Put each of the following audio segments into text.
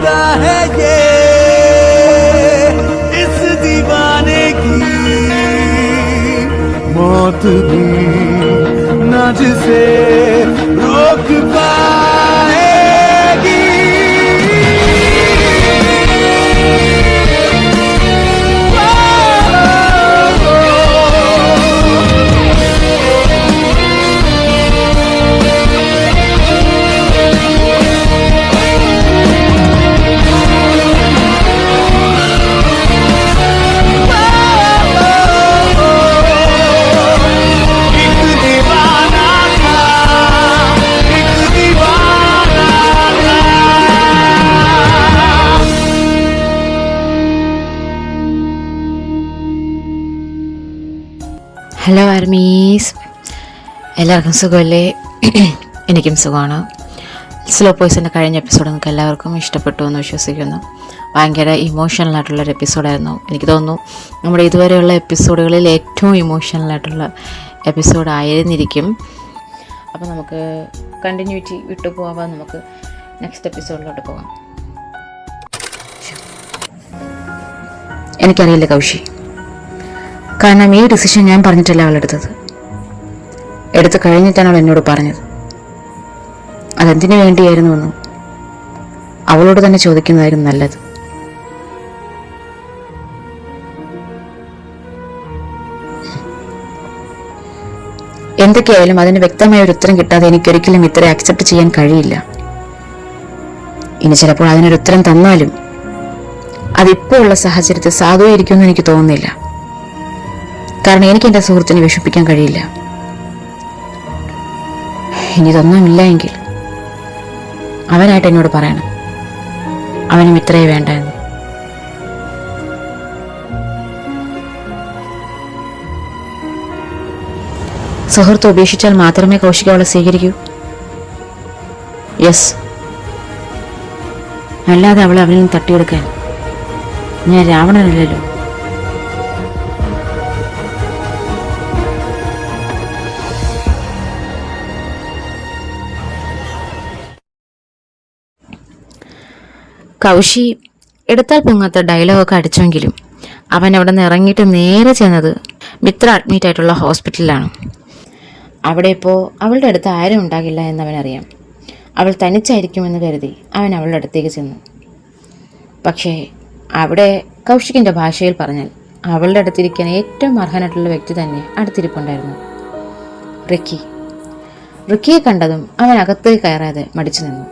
लगता है ये इस दीवाने की मौत भी ना जिसे रोक पाएगी। ഹലോ ആർമീസ്, എല്ലാവർക്കും സുഖമല്ലേ? എനിക്കും സുഖമാണ്. സ്ലോ പോയ്സിൻ്റെ കഴിഞ്ഞ എപ്പിസോഡ് നിങ്ങൾക്ക് എല്ലാവർക്കും ഇഷ്ടപ്പെട്ടു എന്ന് വിശ്വസിക്കുന്നു. ഭയങ്കര ഇമോഷണലായിട്ടുള്ളൊരു എപ്പിസോഡായിരുന്നു. എനിക്ക് തോന്നുന്നു നമ്മുടെ ഇതുവരെയുള്ള എപ്പിസോഡുകളിൽ ഏറ്റവും ഇമോഷണലായിട്ടുള്ള എപ്പിസോഡായിരുന്നിരിക്കും. അപ്പോൾ നമുക്ക് കണ്ടിന്യൂറ്റി വിട്ടു പോകാൻ നമുക്ക് നെക്സ്റ്റ് എപ്പിസോഡിലോട്ട് പോകാം. എനിക്കറിയില്ല കൗശി, കാരണം ഈ ഡിസിഷൻ ഞാൻ പറഞ്ഞിട്ടല്ല അവളെടുത്തത്. എടുത്തു കഴിഞ്ഞിട്ടാണ് അവൾ എന്നോട് പറഞ്ഞത്. അതെന്തിനു വേണ്ടിയായിരുന്നുവെന്നും അവളോട് തന്നെ ചോദിക്കുന്നതായിരുന്നു നല്ലത്. എന്തൊക്കെയായാലും അതിന് വ്യക്തമായ ഒരു ഉത്തരം കിട്ടാതെ എനിക്കൊരിക്കലും ഇത്ര അക്സെപ്റ്റ് ചെയ്യാൻ കഴിയില്ല. ഇനി ചിലപ്പോൾ അതിനൊരു ഉത്തരം തന്നാലും അതിപ്പോൾ ഉള്ള സാഹചര്യത്തിൽ സാധുവായിരിക്കുമെന്ന് എനിക്ക് തോന്നുന്നില്ല. കാരണം എനിക്ക് എൻ്റെ സുഹൃത്തിനെ വിഷമിപ്പിക്കാൻ കഴിയില്ല. ഇനി ഇതൊന്നുമില്ല എങ്കിൽ അവനായിട്ട് എന്നോട് പറയണം, അവനും ഇത്രയേ വേണ്ട എന്ന്. സുഹൃത്ത് ഉപേക്ഷിച്ചാൽ മാത്രമേ കൗശിക അവളെ സ്വീകരിക്കൂ? യെസ്. അല്ലാതെ അവളെ അവനിൽ നിന്ന് തട്ടിയെടുക്കാൻ ഞാൻ രാവണനല്ലല്ലോ. കൗശി എടുത്താൽ പൊങ്ങാത്ത ഡയലോഗൊക്കെ അടിച്ചെങ്കിലും അവൻ അവിടെ നിന്ന് ഇറങ്ങിയിട്ട് നേരെ ചെന്നത് മിത്ര അഡ്മിറ്റ് ആയിട്ടുള്ള ഹോസ്പിറ്റലിലാണ്. അവിടെ ഇപ്പോൾ അവളുടെ അടുത്ത് ആരും ഉണ്ടാകില്ല എന്നവനറിയാം. അവൾ തനിച്ചായിരിക്കുമെന്ന് കരുതി അവൻ അവളുടെ അടുത്തേക്ക് ചെന്നു. പക്ഷേ അവിടെ കൗശികിൻ്റെ ഭാഷയിൽ പറഞ്ഞാൽ അവളുടെ അടുത്തിരിക്കാൻ ഏറ്റവും അർഹനായിട്ടുള്ള വ്യക്തി തന്നെ അടുത്തിരിപ്പുണ്ടായിരുന്നു. റിക്കിയെ കണ്ടതും അവൻ അകത്തേക്ക് കയറാതെ മടിച്ചു നിന്നു.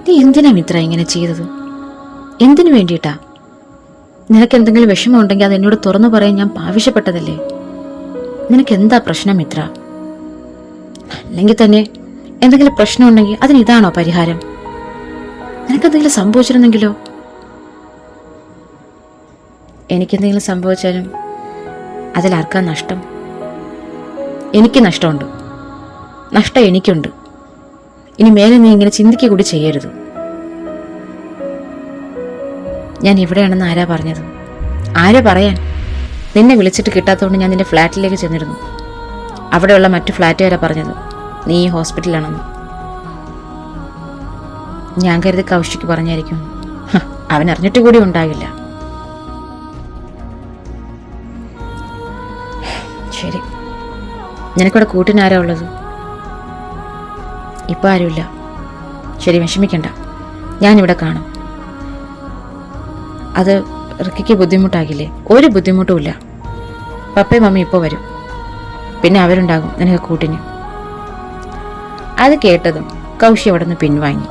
നീ എന്തിനാ മിത്ര ഇങ്ങനെ ചെയ്തത്? എന്തിനു വേണ്ടിയിട്ടാ? നിനക്ക് എന്തെങ്കിലും വിഷമം ഉണ്ടെങ്കിൽ അത് എന്നോട് തുറന്നു പറയാൻ ഞാൻ ആവശ്യപ്പെട്ടതല്ലേ. നിനക്ക് എന്താ പ്രശ്നം മിത്ര? അല്ലെങ്കിൽ തന്നെ എന്തെങ്കിലും പ്രശ്നം ഉണ്ടെങ്കിൽ അതിന് ഇതാണോ പരിഹാരം? നിനക്കെന്തെങ്കിലും സംഭവിച്ചിരുന്നെങ്കിലോ? എനിക്കെന്തെങ്കിലും സംഭവിച്ചാലും അതിലാർക്കാ നഷ്ടം? എനിക്ക് നഷ്ടമുണ്ട്. നഷ്ടം എനിക്കുണ്ട്. ഇനി മേലെ നീ ഇങ്ങനെ ചിന്തിക്കുക കൂടി ചെയ്യരുത്. ഞാൻ ഇവിടെയാണെന്ന് ആരാ പറഞ്ഞത്? ആരാ പറയാൻ? നിന്നെ വിളിച്ചിട്ട് കിട്ടാത്തതുകൊണ്ട് ഞാൻ നിന്റെ ഫ്ലാറ്റിലേക്ക് ചെന്നിരുന്നു. അവിടെയുള്ള മറ്റു ഫ്ലാറ്റുകാരാ പറഞ്ഞത് നീ ഈ ഹോസ്പിറ്റലിലാണെന്ന്. ഞാൻ കരുതി കൗശിക്ക് പറഞ്ഞായിരിക്കും. അവൻ അറിഞ്ഞിട്ട് കൂടി ഉണ്ടാകില്ല. ശരി, നിനക്കിവിടെ കൂട്ടിനാരാ ഉള്ളത്? ഇപ്പം ആരുമില്ല. ശരി, വിഷമിക്കണ്ട, ഞാനിവിടെ കാണും. അത് റിക്കിക്ക് ബുദ്ധിമുട്ടാകില്ലേ? ഒരു ബുദ്ധിമുട്ടുമില്ല. പപ്പയും മമ്മി ഇപ്പോൾ വരും. പിന്നെ അവരുണ്ടാകും നിനക്ക് കൂട്ടിന്. അത് കേട്ടതും കൗശി അവിടെ നിന്ന് പിൻവാങ്ങി.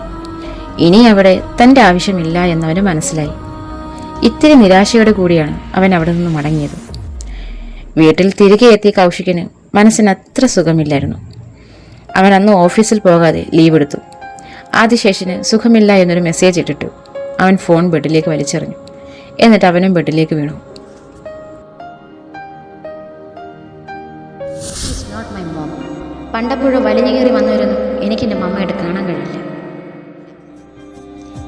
ഇനി അവിടെ തൻ്റെ ആവശ്യമില്ല എന്നവന് മനസ്സിലായി. ഇത്തിരി നിരാശയോടെ കൂടിയാണ് അവൻ അവിടെ നിന്ന് മടങ്ങിയത്. വീട്ടിൽ തിരികെ എത്തിയ കൗശിക്കിന് മനസ്സിന് അത്ര സുഖമില്ലായിരുന്നു. അവൻ അന്ന് ഓഫീസിൽ പോകാതെ ലീവ് എടുത്തു. ആദിശേഷിന് സുഖമില്ല എന്നൊരു മെസ്സേജ് ഇട്ടിട്ടു. അവൻ ഫോൺ ബെഡിലേക്ക് വലിച്ചെറിഞ്ഞു. എന്നിട്ട് അവനും ബെഡിലേക്ക് വീണു. പണ്ടപ്പോഴോ വലിഞ്ഞു കയറി വന്നവരൊന്നും എനിക്കെൻ്റെ മമ്മയായിട്ട് കാണാൻ കഴിയില്ല.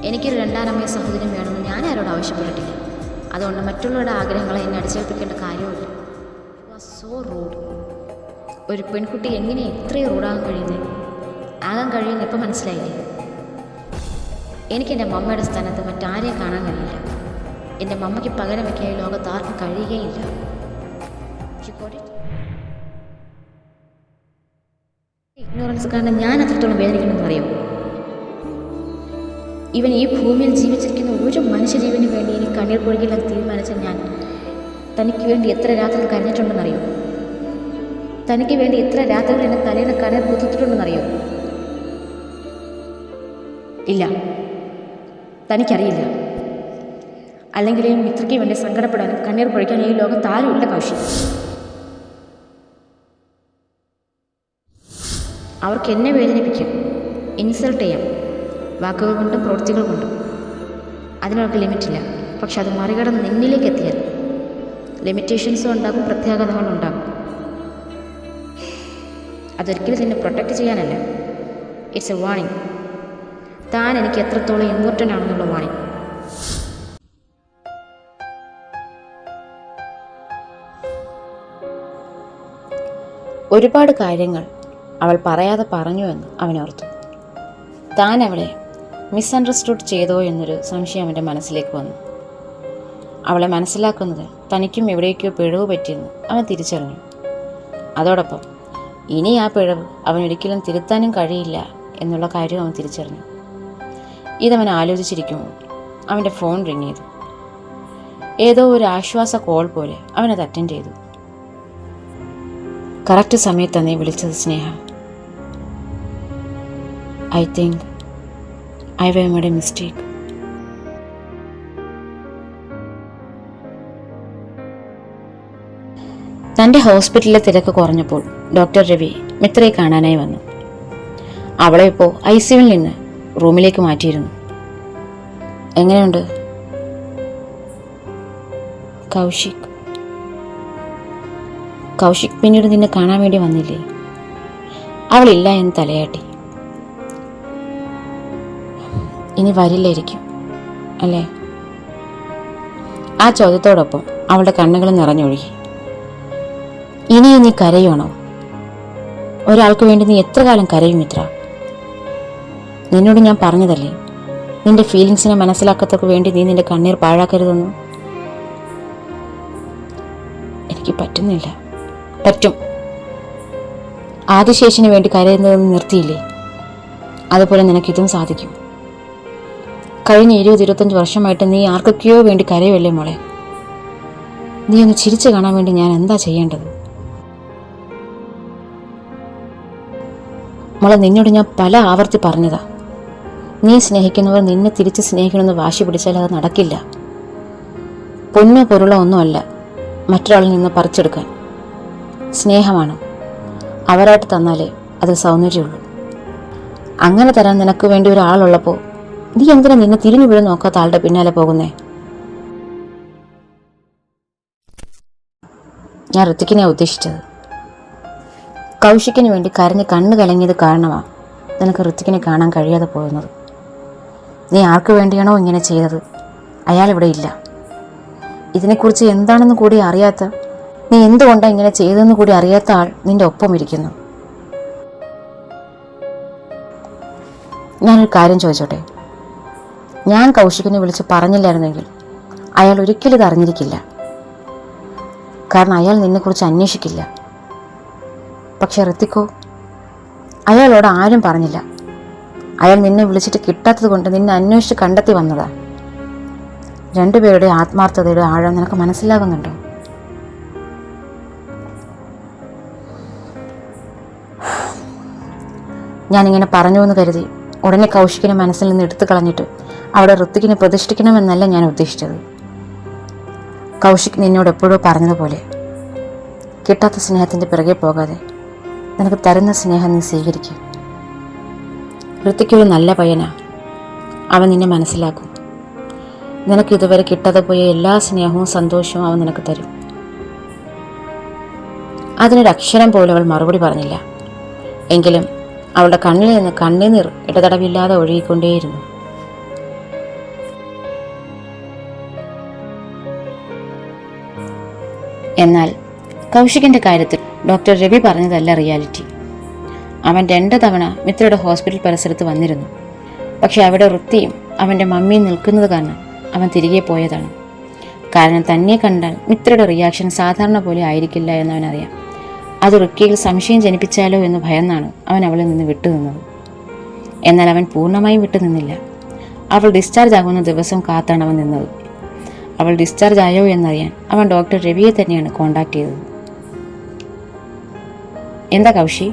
എനിക്കൊരു രണ്ടാനമ്മയ സഹോദരം വേണമെന്ന് ഞാൻ ആരോട് ആവശ്യപ്പെട്ടിട്ടില്ല. അതുകൊണ്ട് മറ്റുള്ളവരുടെ ആഗ്രഹങ്ങളെ എന്നെ അടിച്ചേൽപ്പിക്കേണ്ട കാര്യമില്ല. So rude. ഒരു പെൺകുട്ടി എങ്ങനെ ഇത്രയും റൂഡാകാൻ കഴിയുന്നത്? ആകാൻ കഴിയുന്ന ഇപ്പം മനസ്സിലായില്ലേ? എനിക്ക് എൻ്റെ മമ്മയുടെ സ്ഥാനത്ത് മറ്റാരെയും കാണാൻ കഴിയില്ല. എൻ്റെ മമ്മയ്ക്ക് പകരം വയ്ക്കാൻ ഈ ലോകത്ത് ആർക്കും കഴിയുകയില്ല. ഇഗ്നോറൻസ് കാരണം ഞാൻ അത്രത്തോളം വേദനിക്കണമെന്ന് അറിയാം. ഇവൻ ഈ ഭൂമിയിൽ ജീവിച്ചിരിക്കുന്ന ഒരു മനുഷ്യജീവന് വേണ്ടി ഇനി കണ്ണീർ പൊഴിക്കില്ലെന്ന് തീരുമാനിച്ച ഞാൻ തനിക്ക് വേണ്ടി എത്ര രാത്രികൾ കരഞ്ഞിട്ടുണ്ടെന്നറിയോ? തനിക്ക് വേണ്ടി എത്ര രാത്രികൾ എന്നെ തലേന്ന് കണ്ണീർ കുത്തിട്ടുണ്ടെന്നറിയോ? ഇല്ല, തനിക്കറിയില്ല. അല്ലെങ്കിൽ ഈ മിത്രയ്ക്ക് വേണ്ടി സങ്കടപ്പെടാനും കണ്ണീർ പൊഴിക്കാനും ഈ ലോകത്ത് ആരുമില്ല കൗശി. അവർക്ക് എന്നെ വേദനിപ്പിക്കും, ഇൻസൾട്ട് ചെയ്യാം, വാക്കുകൾ കൊണ്ടും പ്രവൃത്തികൾ കൊണ്ടും. അതിനവർക്ക് ലിമിറ്റില്ല. പക്ഷെ അത് മറികടന്ന് നിന്നിലേക്ക് എത്തിയാൽ ലിമിറ്റേഷൻസും ഉണ്ടാകും, പ്രത്യാഘാതങ്ങളും ഉണ്ടാകും. അതൊരിക്കലും നിന്നെ പ്രൊട്ടക്റ്റ് ചെയ്യാനല്ല. It's a warning. താൻ എനിക്ക് എത്രത്തോളം ഇമ്പോർട്ടൻ്റ് ആണെന്നുള്ള വാണിംഗ്. ഒരുപാട് കാര്യങ്ങൾ അവൾ പറയാതെ പറഞ്ഞു എന്ന് അവനോർത്തു. താൻ അവളെ മിസ്അണ്ടർസ്റ്റുഡ് ചെയ്തോ എന്നൊരു സംശയം അവൻ്റെ മനസ്സിലേക്ക് വന്നു. അവളെ മനസ്സിലാക്കുന്നത് തനിക്കും എവിടേക്കോ പിഴവ് പറ്റിയെന്ന് അവൻ തിരിച്ചറിഞ്ഞു. അതോടൊപ്പം ഇനി ആ പിഴവ് അവനൊരിക്കലും തിരുത്താനും കഴിയില്ല എന്നുള്ള കാര്യം അവൻ തിരിച്ചറിഞ്ഞു. ഇതവൻ ആലോചിച്ചിരിക്കുമ്പോൾ അവൻ്റെ ഫോൺ റിങ് ചെയ്തു. ഏതോ ഒരു ആശ്വാസ കോൾ പോലെ അവനത് അറ്റൻഡ് ചെയ്തു. കറക്റ്റ് സമയത്ത് നീ വിളിച്ചത് Sneha. I think I have made a mistake. തൻ്റെ ഹോസ്പിറ്റലിലെ തിരക്ക് കുറഞ്ഞപ്പോൾ ഡോക്ടർ രവി മിത്രയെ കാണാനായി വന്നു. അവളെ ഇപ്പോൾ ICUവിൽ നിന്ന് റൂമിലേക്ക് മാറ്റിയിരുന്നു. എങ്ങനെയുണ്ട്? കൗശിക് പിന്നീട് നിന്നെ കാണാൻ വേണ്ടി വന്നില്ലേ? അവളില്ല എന്ന് തലയാട്ടി. ഇനി വരില്ലായിരിക്കും അല്ലേ? ആ ചോദ്യത്തോടൊപ്പം അവളുടെ കണ്ണുകൾ നിറഞ്ഞൊഴുകി. ഇനിയും നീ കരയുവാണോ? ഒരാൾക്ക് വേണ്ടി നീ എത്ര കാലം കരയും മിത്ര? നിന്നോട് ഞാൻ പറഞ്ഞതല്ലേ, നിന്റെ ഫീലിങ്സിനെ മനസ്സിലാക്കത്തക്ക് വേണ്ടി നീ നിന്റെ കണ്ണീർ പാഴാക്കരുതെന്ന്. എനിക്ക് പറ്റുന്നില്ല. പറ്റും. ആദിശേഷിന് വേണ്ടി കരയുന്നതെന്ന് നിർത്തിയില്ലേ? അതുപോലെ നിനക്കിതും സാധിക്കും. കഴിഞ്ഞ 20-25 വർഷമായിട്ട് നീ ആർക്കൊക്കെയോ വേണ്ടി കരയുമല്ലേ മോളെ? നീ ഒന്ന് ചിരിച്ചു കാണാൻ വേണ്ടി ഞാൻ എന്താ ചെയ്യേണ്ടത്? മോളെ, നിന്നോട് ഞാൻ പല ആവർത്തി പറഞ്ഞതാ, നീ സ്നേഹിക്കുന്നവർ നിന്നെ തിരിച്ച് സ്നേഹിക്കണമെന്ന് വാശി പിടിച്ചാൽ അത് നടക്കില്ല. പൊന്നോ പൊരുളോ ഒന്നുമല്ല മറ്റൊരാളിൽ നിന്ന് പറിച്ചെടുക്കാൻ. സ്നേഹമാണ്. അവരായിട്ട് തന്നാലേ അത് സൗന്ദര്യമുള്ളൂ. അങ്ങനെ തരാൻ നിനക്ക് വേണ്ടി ഒരാളുള്ളപ്പോൾ നീ എന്തിനാ നിന്നെ തിരിഞ്ഞു വീഴും നോക്കാത്ത ആളുടെ പിന്നാലെ പോകുന്നേ? ഞാൻ ഋത്തിക്കിനെ ഉദ്ദേശിച്ചത്. കൗശിക്കിന് വേണ്ടി കരഞ്ഞ് കണ്ണ് കലങ്ങിയത് കാരണമാണ് നിനക്ക് ഋത്തിക്കിനെ കാണാൻ കഴിയാതെ പോകുന്നത്. നീ ആർക്ക് വേണ്ടിയാണോ ഇങ്ങനെ ചെയ്തത്, അയാൾ ഇവിടെ ഇല്ല. ഇതിനെക്കുറിച്ച് എന്താണെന്ന് കൂടി അറിയാത്ത, നീ എന്തുകൊണ്ടാണ് ഇങ്ങനെ ചെയ്തതെന്ന് കൂടി അറിയാത്ത ആൾ നിന്റെ ഒപ്പം ഇരിക്കുന്നു. ഞാനൊരു കാര്യം ചോദിച്ചോട്ടെ? ഞാൻ കൗശികിനെ വിളിച്ച് പറഞ്ഞില്ലായിരുന്നെങ്കിൽ അയാൾ ഒരിക്കലും ഇത് അറിഞ്ഞിരിക്കില്ല. കാരണം അയാൾ നിന്നെക്കുറിച്ച് അന്വേഷിക്കില്ല. പക്ഷെ ഋത്തിക്കോ, അയാളോട് ആരും പറഞ്ഞില്ല. അയാൾ നിന്നെ വിളിച്ചിട്ട് കിട്ടാത്തത് കൊണ്ട് നിന്നെ അന്വേഷിച്ച് കണ്ടെത്തി വന്നതാ. രണ്ടുപേരുടെ ആത്മാർത്ഥതയുടെ ആഴം നിനക്ക് മനസ്സിലാകുന്നുണ്ടോ? ഞാനിങ്ങനെ പറഞ്ഞു എന്ന് കരുതി ഉടനെ കൗശികിനെ മനസ്സിൽ നിന്ന് എടുത്തു കളഞ്ഞിട്ട് അവിടെ ഋത്തിക്കിനെ പ്രതിഷ്ഠിക്കണമെന്നല്ല ഞാൻ ഉദ്ദേശിച്ചത്. കൗശിക് നിന്നോട് എപ്പോഴോ പറഞ്ഞതുപോലെ കിട്ടാത്ത സ്നേഹത്തിൻ്റെ പിറകെ പോകാതെ നിനക്ക് തരുന്ന സ്നേഹം നീ സ്വീകരിക്കും. ഋത്തിക്കൊരു നല്ല പയ്യനാ. അവൻ നിന്നെ മനസ്സിലാക്കും. നിനക്ക് ഇതുവരെ കിട്ടാതെ പോയ എല്ലാ സ്നേഹവും സന്തോഷവും അവൻ നിനക്ക് തരും. അതിനൊരു അക്ഷരം പോലും അവൾ മറുപടി പറഞ്ഞില്ല. എങ്കിലും അവളുടെ കണ്ണിൽ നിന്ന് കണ്ണുനീർ ഇടതടവില്ലാതെ ഒഴുകിക്കൊണ്ടേയിരുന്നു. എന്നാൽ കൗശികിന്റെ കാര്യത്തിൽ ഡോക്ടർ രവി പറഞ്ഞതല്ല റിയാലിറ്റി. അവൻ 2 തവണ മിത്രയുടെ ഹോസ്പിറ്റൽ പരിസരത്ത് വന്നിരുന്നു. പക്ഷെ അവിടെ ഋത്തിയും അവൻ്റെ മമ്മി നിൽക്കുന്നത് കാരണം അവൻ തിരികെ പോയതാണ്. കാരണം തന്നെ കണ്ടാൽ മിത്രയുടെ റിയാക്ഷൻ സാധാരണ പോലെ ആയിരിക്കില്ല എന്നവനറിയാം. അത് റുക്കിയിൽ സംശയം ജനിപ്പിച്ചാലോ എന്ന് ഭയന്നാണ് അവൻ അവളിൽ നിന്ന് വിട്ടുനിന്നത്. എന്നാൽ അവൻ പൂർണ്ണമായും വിട്ടുനിന്നില്ല. അവൾ ഡിസ്ചാർജ് ആകുന്ന ദിവസം കാത്താണ് അവൻ നിന്നത്. അവൾ ഡിസ്ചാർജ് ആയോ എന്നറിയാൻ അവൻ ഡോക്ടർ രവിയെ തന്നെയാണ് കോണ്ടാക്ട് ചെയ്തത്. എന്താ കൗശി,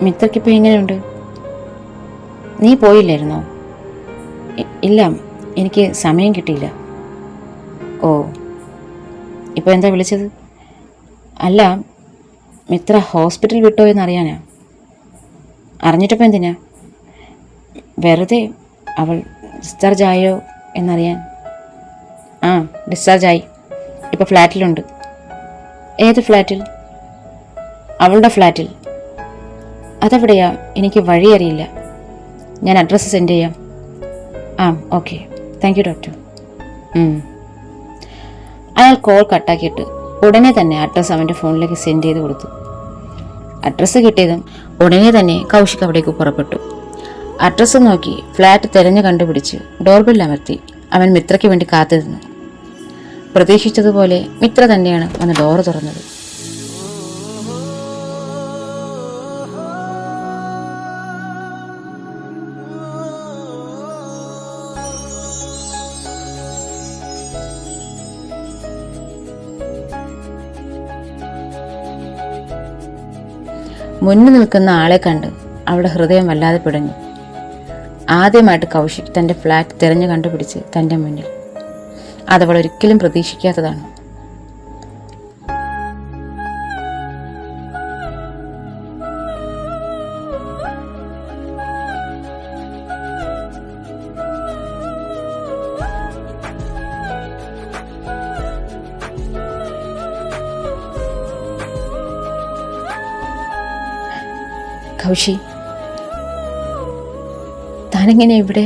മിത്രയ്ക്കിപ്പോൾ എങ്ങനെയുണ്ട്? നീ പോയില്ലായിരുന്നോ? ഇല്ല, എനിക്ക് സമയം കിട്ടിയില്ല. ഓ, ഇപ്പോൾ എന്താ വിളിച്ചത്? അല്ല, മിത്ര ഹോസ്പിറ്റൽ വിട്ടോ എന്നറിയാനാ. അറിഞ്ഞിട്ടപ്പോൾ എന്തിനാ? വെറുതെ അവൾ ഡിസ്ചാർജ് ആയോ എന്നറിയാൻ. ആ, ഡിസ്ചാർജ് ആയി. ഇപ്പോൾ ഫ്ലാറ്റിലുണ്ട്. ഏത് ഫ്ലാറ്റിൽ? അവളുടെ ഫ്ലാറ്റിൽ. അതെവിടെയാ? എനിക്ക് വഴി അറിയില്ല. ഞാൻ അഡ്രസ്സ് സെൻഡ് ചെയ്യാം. ആ, ഓക്കെ, താങ്ക് യു ഡോക്ടർ. അയാൾ കോൾ കട്ടാക്കിയിട്ട് ഉടനെ തന്നെ അഡ്രസ്സ് അവൻ്റെ ഫോണിലേക്ക് സെൻഡ് ചെയ്ത് കൊടുത്തു. അഡ്രസ്സ് കിട്ടിയതും ഉടനെ തന്നെ കൗശിക് അവിടേക്ക് പുറപ്പെട്ടു. അഡ്രസ്സ് നോക്കി ഫ്ലാറ്റ് തിരഞ്ഞു കണ്ടുപിടിച്ച് ഡോർബെൽ അമർത്തി അവൻ മിത്രയ്ക്ക് വേണ്ടി കാത്തിരുന്നു. പ്രതീക്ഷിച്ചതുപോലെ മിത്ര തന്നെയാണ് വന്ന് ഡോറ് തുറന്നത്. മുന്നിൽ നിൽക്കുന്ന ആളെ കണ്ട് അവളുടെ ഹൃദയം വല്ലാതെ പിടഞ്ഞു. ആദ്യമായിട്ട് കൗശിക് തൻ്റെ ഫ്ലാറ്റ് തിരഞ്ഞു കണ്ടുപിടിച്ച് തൻ്റെ മുന്നിൽ. അതവൾ ഒരിക്കലും പ്രതീക്ഷിക്കാത്തതാണ്. കൗശി, താനെങ്ങനെ ഇവിടെ?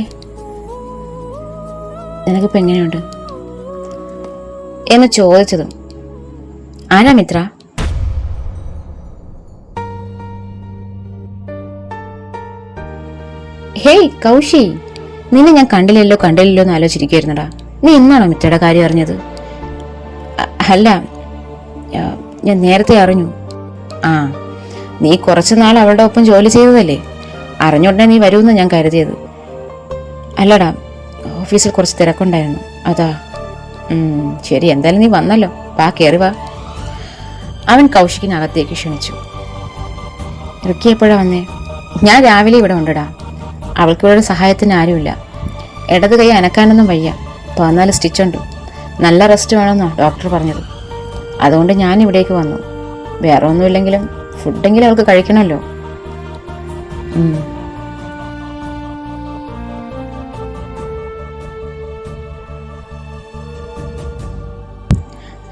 നിനക്കിപ്പോൾ എങ്ങനെയുണ്ട് എന്ന് ചോദിച്ചതും ആരാ മിത്ര? ഹേയ് കൗശി, നിന്നെ ഞാൻ കണ്ടില്ലല്ലോ എന്ന് ആലോചിച്ചിരിക്കുവായിരുന്നടാ. നീ ഇന്നാണോ മിത്രയുടെ കാര്യം അറിഞ്ഞത്? അല്ല, ഞാൻ നേരത്തെ അറിഞ്ഞു. ആ, നീ കുറച്ചു നാൾ അവളുടെ ഒപ്പം ജോലി ചെയ്തതല്ലേ, അറിഞ്ഞോണ്ടേ നീ വരുമെന്ന് ഞാൻ കരുതിയത്. അല്ലടാ, ഓഫീസിൽ കുറച്ച് തിരക്കുണ്ടായിരുന്നു, അതാ. ശരി, എന്തായാലും നീ വന്നല്ലോ, വാ, കയറി വാ. അവൻ കൗശിക്കിനകത്തേക്ക് ക്ഷണിച്ചു. റുക്കി എപ്പോഴാ വന്നേ? ഞാൻ രാവിലെ ഇവിടെ ഉണ്ടടാ. അവൾക്ക് ഇവിടെ സഹായത്തിന് ആരുമില്ല. ഇടത് കൈ അനക്കാനൊന്നും വയ്യ. 14 സ്റ്റിച്ചുണ്ട്. നല്ല റെസ്റ്റ് വേണമെന്നാണ് ഡോക്ടർ പറഞ്ഞത്. അതുകൊണ്ട് ഞാൻ ഇവിടേക്ക് വന്നു. വേറെ ഒന്നുമില്ലെങ്കിലും ഫുഡെങ്കിലും അവൾക്ക് കഴിക്കണമല്ലോ.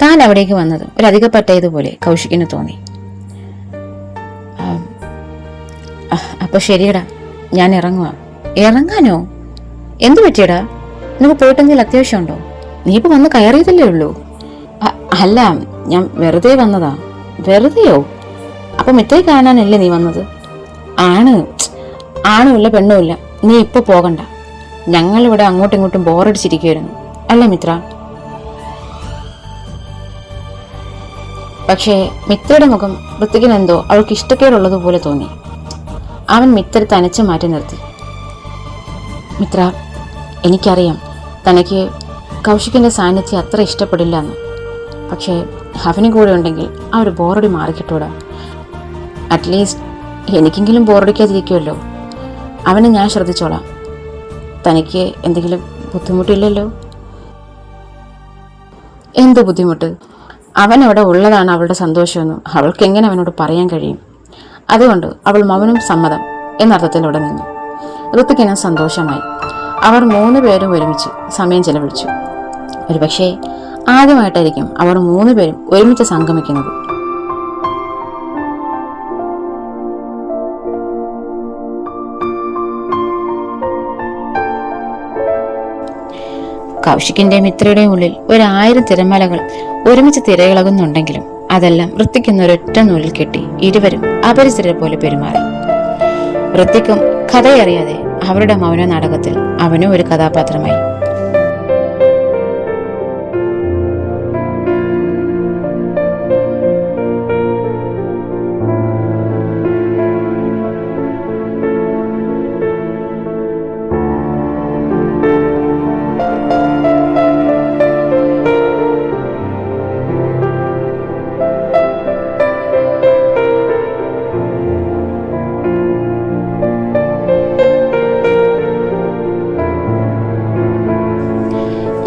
താൻ അവിടേക്ക് വന്നത് ഒരധികപ്പറ്റയതുപോലെ കൗശിക്കിന് തോന്നി. അപ്പൊ ശരിയടാ, ഞാൻ ഇറങ്ങുക. ഇറങ്ങാനോ? എന്തു പറ്റിയടാ? നിനക്ക് പോയിട്ടെങ്കിൽ അത്യാവശ്യമുണ്ടോ? നീ ഇപ്പൊ വന്ന് കയറിയതല്ലേ ഉള്ളൂ. അല്ല, ഞാൻ വെറുതെ വന്നതാ. വെറുതെയോ? അപ്പൊ മിത്രയെ കാണാനല്ലേ നീ വന്നത്? ആണുമില്ല പെണ്ണുമില്ല. നീ ഇപ്പൊ പോകണ്ട. ഞങ്ങളിവിടെ അങ്ങോട്ടും ഇങ്ങോട്ടും ബോറടിച്ചിരിക്കുവായിരുന്നു അല്ലേ മിത്ര? പക്ഷേ മിത്രയുടെ മുഖം ഋത്തിക്കിനെന്തോ അവൾക്ക് ഇഷ്ടക്കേടുള്ളതുപോലെ തോന്നി. അവൻ മിത്ര തനിച്ച് മാറ്റി നിർത്തി. മിത്ര, എനിക്കറിയാം തനിക്ക് കൗശിക്കിന്റെ സാന്നിധ്യം അത്ര ഇഷ്ടപ്പെടില്ല എന്ന്. പക്ഷേ അവനും കൂടെ ഉണ്ടെങ്കിൽ ആ ഒരു ബോറടി മാറിക്കിട്ടൂടാ. അറ്റ്ലീസ്റ്റ് എനിക്കെങ്കിലും ബോറടിക്കാതിരിക്കുമല്ലോ. അവനെ ഞാൻ ശ്രദ്ധിച്ചോളാം. തനിക്ക് എന്തെങ്കിലും ബുദ്ധിമുട്ടില്ലല്ലോ? എന്ത് ബുദ്ധിമുട്ട്? അവൻ അവിടെ ഉള്ളതാണ് അവളുടെ സന്തോഷമെന്നും അവൾക്ക് എങ്ങനെ അവനോട് പറയാൻ കഴിയും? അതുകൊണ്ട് അവൾ മൗനം സമ്മതം എന്നർത്ഥത്തിൽ അവിടെ നിന്നു. ഋത്തിക്കിന് സന്തോഷമായി. അവർ 3 പേരും ഒരുമിച്ച് സമയം ചെലവഴിച്ചു. ഒരുപക്ഷെ ആദ്യമായിട്ടായിരിക്കും അവർ 3 പേരും ഒരുമിച്ച് സംഗമിക്കുന്നത്. കൗശിക്കിന്റെ മിത്രയുടെയും ഉള്ളിൽ 1000 തിരമാലകൾ ഒരുമിച്ച് തിരയിളകുന്നുണ്ടെങ്കിലും അതെല്ലാം ഋത്തിക്കുന്ന ഒരൊറ്റ നൂലിൽ കെട്ടി ഇരുവരും അപരിചിതരെ പോലെ പെരുമാറി. ഋത്തിക്കും കഥയറിയാതെ അവരുടെ മൗന നാടകത്തിൽ അവനും ഒരു കഥാപാത്രമായി.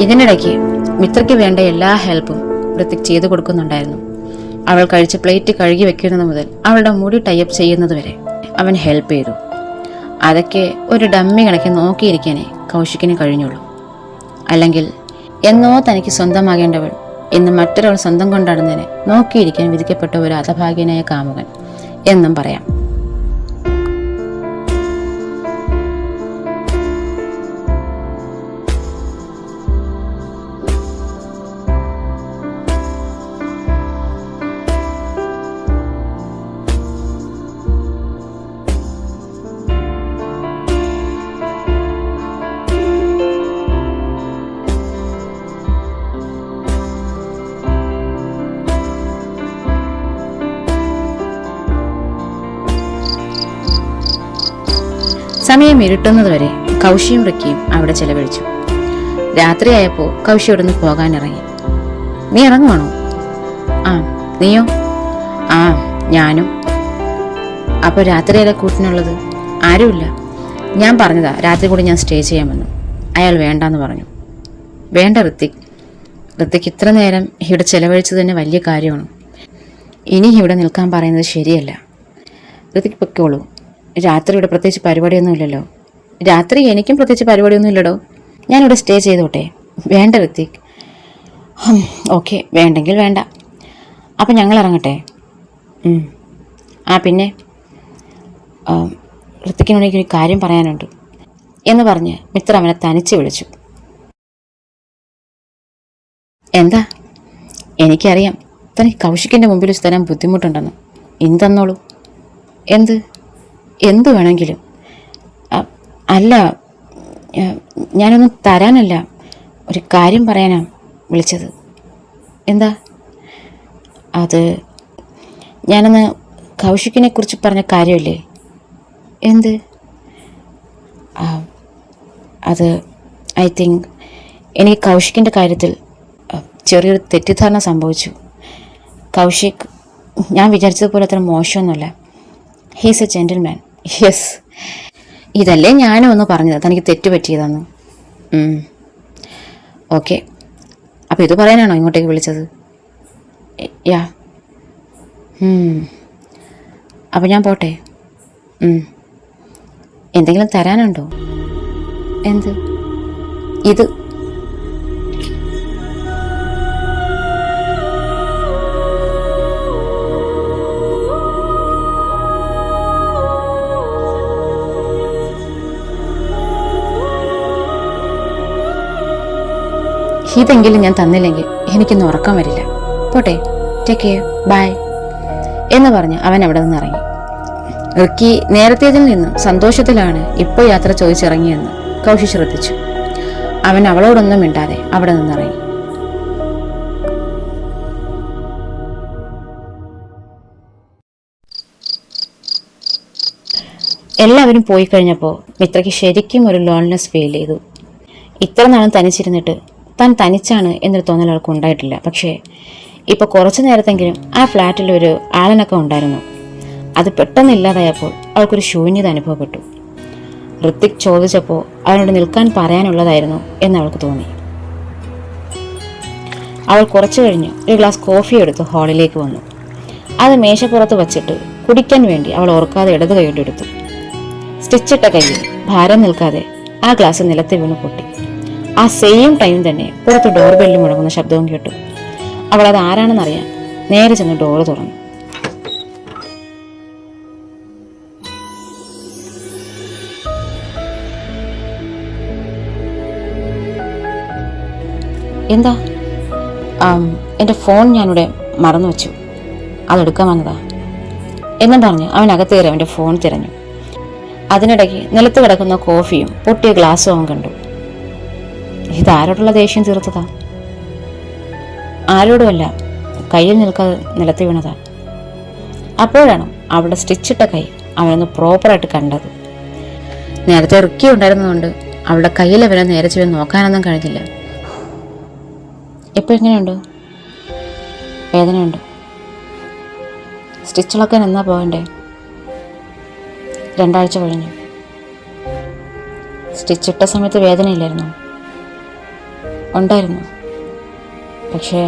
ഇതിനിടയ്ക്ക് മിത്രയ്ക്ക് വേണ്ട എല്ലാ ഹെൽപ്പും ഋത്തിക് ചെയ്തു കൊടുക്കുന്നുണ്ടായിരുന്നു. അവൾ കഴിച്ച് പ്ലേറ്റ് കഴുകി വെക്കുന്നത് മുതൽ അവളുടെ മുടി ടൈപ്പ് ചെയ്യുന്നത് വരെ അവൻ ഹെൽപ്പ് ചെയ്തു. അതൊക്കെ ഒരു ഡമ്മി കണക്കി നോക്കിയിരിക്കാനേ കൗശിക്കിന് കഴിഞ്ഞുള്ളൂ. അല്ലെങ്കിൽ എന്നോ തനിക്ക് സ്വന്തമാകേണ്ടവൾ ഇന്ന് മറ്റൊരാൾ സ്വന്തം കൊണ്ടാടുന്നതിനെ നോക്കിയിരിക്കാൻ വിധിക്കപ്പെട്ട ഒരു അധഭാഗ്യനായ കാമുകൻ എന്നും പറയാം. സമയം ഇരുട്ടുന്നതുവരെ കൗശിയും റിക്കിയും അവിടെ ചെലവഴിച്ചു. രാത്രിയായപ്പോൾ കൗശി അവിടെ നിന്ന് പോകാനിറങ്ങി. നീ ഇറങ്ങുവാണോ? ആ. നീയോ? ആ, ഞാനും. അപ്പോൾ രാത്രിയിലെ കൂട്ടിനുള്ളത് ആരുമില്ല. ഞാൻ പറഞ്ഞതാ രാത്രി കൂടി ഞാൻ സ്റ്റേ ചെയ്യാമെന്ന്. അയാൾ വേണ്ടാന്ന് പറഞ്ഞു. വേണ്ട ഋത്തിക് ഇത്ര നേരം ഇവിടെ ചെലവഴിച്ചത് തന്നെ വലിയ കാര്യമാണ്. ഇനി ഇവിടെ നിൽക്കാൻ പറയുന്നത് ശരിയല്ല. ഋത്തിക് പൊയ്ക്കോളൂ. രാത്രി ഇവിടെ പ്രത്യേകിച്ച് പരിപാടിയൊന്നുമില്ലല്ലോ. രാത്രി എനിക്കും പ്രത്യേകിച്ച് പരിപാടിയൊന്നും ഇല്ലടോ. ഞാനിവിടെ സ്റ്റേ ചെയ്തോട്ടെ. വേണ്ട ഋത്തിക്. ഓക്കെ, വേണ്ടെങ്കിൽ വേണ്ട. അപ്പം ഞങ്ങൾ ഇറങ്ങട്ടെ. ആ പിന്നെ ഋത്തിക്കിനോട് എനിക്കൊരു കാര്യം പറയാനുണ്ട് എന്ന് പറഞ്ഞ് മിത്ര അവനെ തനിച്ച് വിളിച്ചു. എന്താ? എനിക്കറിയാം തനിക്ക് കൗശിക്കിൻ്റെ മുമ്പിൽ തരാൻ ബുദ്ധിമുട്ടുണ്ടെന്ന്. തന്നോളൂ. എന്ത് വേണമെങ്കിലും. അല്ല, ഞാനൊന്നും തരാനല്ല, ഒരു കാര്യം പറയാനാ വിളിച്ചത്. എന്താ? അത് ഞാനന്ന് കൗശിക്കിനെ കുറിച്ച് പറഞ്ഞ കാര്യമില്ലേ? എന്ത്? അത് ഐ തിങ്ക് എനിക്ക് കൗശിക്കിൻ്റെ കാര്യത്തിൽ ചെറിയൊരു തെറ്റിദ്ധാരണ സംഭവിച്ചു. കൗശിക് ഞാൻ വിചാരിച്ചതുപോലെ അത്ര മോശമൊന്നുമല്ല. He's a gentleman. യെസ്, ഇതല്ലേ ഞാനും ഒന്ന് പറഞ്ഞത് തനിക്ക് തെറ്റുപറ്റിയതാന്ന്. ഓക്കെ, അപ്പോൾ ഇത് പറയാനാണോ ഇങ്ങോട്ടേക്ക് വിളിച്ചത്? യാ. അപ്പോൾ ഞാൻ പോട്ടെ. എന്തെങ്കിലും തരാനുണ്ടോ? എന്ത്? ഇത്. ഇതെങ്കിലും ഞാൻ തന്നില്ലെങ്കിൽ എനിക്കൊന്നും ഉറക്കം വരില്ല. പോട്ടെ, ടേക്ക് കെയർ, ബൈ എന്ന് പറഞ്ഞ് അവൻ അവിടെ നിന്ന് ഇറങ്ങി. റിക്കി നേരത്തേതിൽ നിന്നും സന്തോഷത്തിലാണ് ഇപ്പോൾ യാത്ര ചോദിച്ചിറങ്ങിയെന്ന് കൗശി ശ്രദ്ധിച്ചു. അവൻ അവളോടൊന്നും മിണ്ടാതെ അവിടെ നിന്നിറങ്ങി. എല്ലാവരും പോയി കഴിഞ്ഞപ്പോൾ മിത്രയ്ക്ക് ശരിക്കും ഒരു ലോൺനെസ് ഫീൽ ചെയ്തു. ഇത്ര നാളും തനിച്ചിരുന്നിട്ട് താൻ തനിച്ചാണ് എന്നൊരു തോന്നൽ അവൾക്ക് ഉണ്ടായിട്ടില്ല. പക്ഷേ ഇപ്പോൾ കുറച്ചു നേരത്തെങ്കിലും ആ ഫ്ലാറ്റിൽ ഒരു ആളനക്കം ഉണ്ടായിരുന്നു. അത് പെട്ടെന്ന് ഇല്ലാതായപ്പോൾ അവൾക്കൊരു ശൂന്യത അനുഭവപ്പെട്ടു. ഋത്തിക് ചോദിച്ചപ്പോൾ അവനോട് നിൽക്കാൻ പറയാനുള്ളതായിരുന്നു എന്ന് അവൾക്ക് തോന്നി. അവൾ കുറച്ചു കഴിഞ്ഞ് ഒരു ഗ്ലാസ് കോഫി എടുത്ത് ഹാളിലേക്ക് വന്നു. അത് മേശപ്പുറത്ത് വച്ചിട്ട് കുടിക്കാൻ വേണ്ടി അവൾ ഓർക്കാതെ ഇടത് കൈയോടെടുത്തു. സ്റ്റിച്ചിട്ട കയ്യിൽ ഭാരം നിൽക്കാതെ ആ ഗ്ലാസ് നിലത്ത് വീണ് പൊട്ടി. ആ സെയിം ടൈം തന്നെ പുറത്ത് ഡോർ ബെല്ല് മുഴങ്ങുന്ന ശബ്ദവും കേട്ടു. അവൾ അത് ആരാണെന്നറിയാൻ നേരെ ചെന്ന് ഡോറ് തുറന്നു. എന്താ? എൻ്റെ ഫോൺ ഞാനിവിടെ മറന്നു വെച്ചു, അതെടുക്കാൻ വന്നതാ എന്നും പറഞ്ഞ് അവൻ അകത്ത് കയറി അവൻ്റെ ഫോൺ തിരഞ്ഞു. അതിനിടയ്ക്ക് നിലത്ത് കിടക്കുന്ന കോഫിയും പൊട്ടിയ ഗ്ലാസ്സും അവൻ കണ്ടു. ഇതാരോടുള്ള ദേഷ്യം തീർത്തതാ? ആരോടുമല്ല, കയ്യിൽ നിൽക്കാതെ നിലത്ത് വീണതാ. അപ്പോഴാണ് അവളുടെ സ്റ്റിച്ചിട്ട കൈ അവനൊന്ന് പ്രോപ്പറായിട്ട് കണ്ടത്. നേരത്തെ റിക്കി ഉണ്ടായിരുന്നതുകൊണ്ട് അവളുടെ കയ്യിൽ അവനെ നേരെ ചെവി നോക്കാനൊന്നും കഴിഞ്ഞില്ല. ഇപ്പം എങ്ങനെയുണ്ട്? വേദനയുണ്ട്. സ്റ്റിച്ചിളക്കാൻ എന്നാ പോകണ്ടേ? 2 ആഴ്ച കഴിഞ്ഞു. സ്റ്റിച്ചിട്ട സമയത്ത് വേദനയില്ലായിരുന്നു? ഉണ്ടായിരുന്നു. പക്ഷേ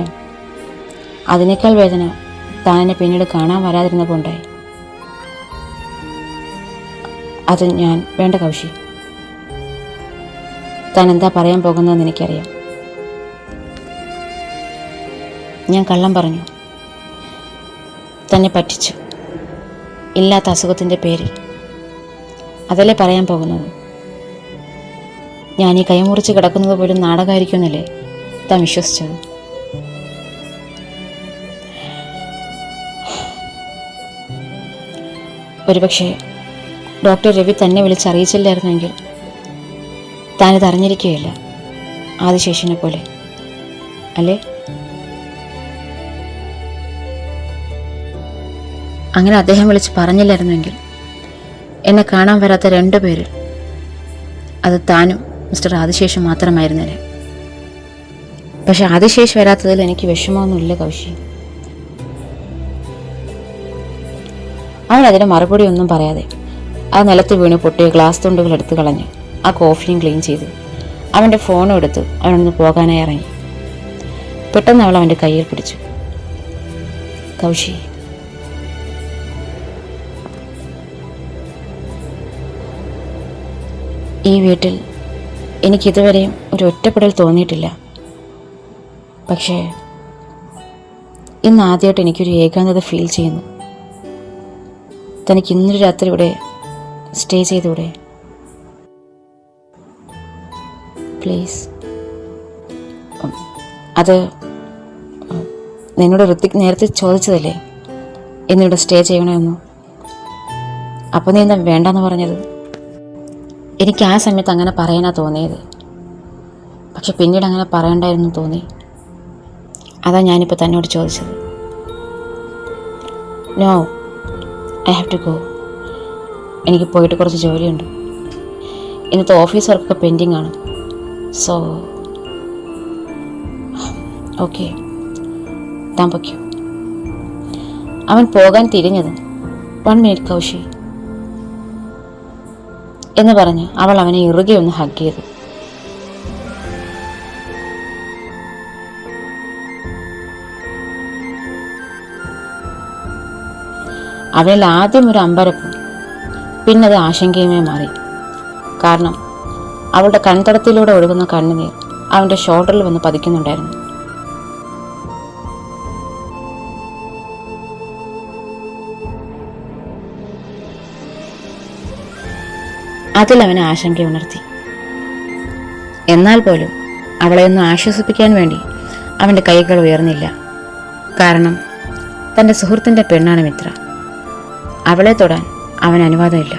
അതിനേക്കാൾ വേദന താൻ എന്നെ പിന്നീട് കാണാൻ വരാതിരുന്നപ്പോൾ ഉണ്ടായി. അത് ഞാൻ വേണ്ട കൗശി. താൻ എന്താ പറയാൻ പോകുന്നതെന്ന് എനിക്കറിയാം. ഞാൻ കള്ളം പറഞ്ഞു, തന്നെ പറ്റിച്ചു, ഇല്ലാത്ത അസുഖത്തിൻ്റെ പേരിൽ. അതല്ലേ പറയാൻ പോകുന്നത്? ഞാൻ ഈ കൈമുറിച്ച് കിടക്കുന്നത് പോലും നാടകമായിരിക്കുമെന്നല്ലേ താൻ വിശ്വസിച്ചത്? ഒരുപക്ഷെ ഡോക്ടർ രവി തന്നെ വിളിച്ചറിയിച്ചില്ലായിരുന്നെങ്കിൽ താനിത് അറിഞ്ഞിരിക്കുകയില്ല, ആദിശേഷനെ പോലെ അല്ലേ? അങ്ങനെ അദ്ദേഹം വിളിച്ച് പറഞ്ഞില്ലായിരുന്നെങ്കിൽ എന്നെ കാണാൻ വരാത്ത 2 പേരിൽ അത് താനും മിസ്റ്റർ ആദിശേഷൻ മാത്രമായിരുന്നേനെ. പക്ഷെ ആദിശേഷ് വരാത്തതിൽ എനിക്ക് വിഷമമൊന്നുമില്ല കൗശി. അവൻ അതിന് മറുപടി ഒന്നും പറയാതെ ആ നിലത്ത് വീണ് പൊട്ടിയ ഗ്ലാസ് തുണ്ടുകൾ എടുത്ത് കളഞ്ഞ് ആ കോഫിയും ക്ലീൻ ചെയ്ത് അവൻ്റെ ഫോണും എടുത്ത് അവനൊന്ന് പോകാനായി ഇറങ്ങി. പെട്ടെന്ന് അവൾ അവൻ്റെ കയ്യിൽ പിടിച്ചു. കൗശി, ഈ വീട്ടിൽ എനിക്കിതുവരെയും ഒരു ഒറ്റപ്പെടൽ തോന്നിയിട്ടില്ല. പക്ഷേ ഇന്ന് ആദ്യമായിട്ട് എനിക്കൊരു ഏകാന്തത ഫീൽ ചെയ്യുന്നു. തനിക്ക് ഇന്നൊരു രാത്രി ഇവിടെ സ്റ്റേ ചെയ്തൂടെ? പ്ലീസ്. അത് നിന്നോട് ഋത്തിക് നേരത്തെ ചോദിച്ചതല്ലേ ഇന്നിവിടെ സ്റ്റേ ചെയ്യണമെന്ന്? അപ്പോൾ നീ എന്താ വേണ്ടെന്ന് പറഞ്ഞത്? എനിക്ക് ആ സമയത്ത് അങ്ങനെ പറയാനാ തോന്നിയത്. പക്ഷെ പിന്നീട് അങ്ങനെ പറയണ്ടായിരുന്നു തോന്നി. അതാ ഞാനിപ്പോൾ തന്നോട് ചോദിച്ചത്. No, I have to go. എനിക്ക് പോയിട്ട് കുറച്ച് ജോലിയുണ്ട്. ഇന്നത്തെ ഓഫീസ് വർക്കൊക്കെ പെൻഡിങ് ആണ്. സോ ഓക്കെ, താൻ പൊയ്ക്കോ. അവൻ പോകാൻ തിരിഞ്ഞതും 1 മിനിറ്റ് കൗശി എന്ന് പറഞ്ഞ് അവൾ അവനെ ഇറുകെ ഒന്ന് ഹഗ് ചെയ്തു. അവളിൽ ആദ്യം ഒരു അമ്പരപ്പും പിന്നത് ആശങ്കയുമേ മാറി. കാരണം അവളുടെ കൺതടത്തിലൂടെ ഒഴുകുന്ന കണ്ണുനീർ അവൻ്റെ ഷോൾഡറിൽ വന്ന് പതിക്കുന്നുണ്ടായിരുന്നു. അതിൽ അവന് ആശങ്ക ഉണർത്തി. എന്നാൽ പോലും അവളെ ഒന്ന് ആശ്വസിപ്പിക്കാൻ വേണ്ടി അവൻ്റെ കൈകൾ ഉയർന്നില്ല. കാരണം തൻ്റെ സുഹൃത്തിൻ്റെ പെണ്ണാണ് മിത്ര. അവളെ തൊടാൻ അവന് അനുവാദമില്ല.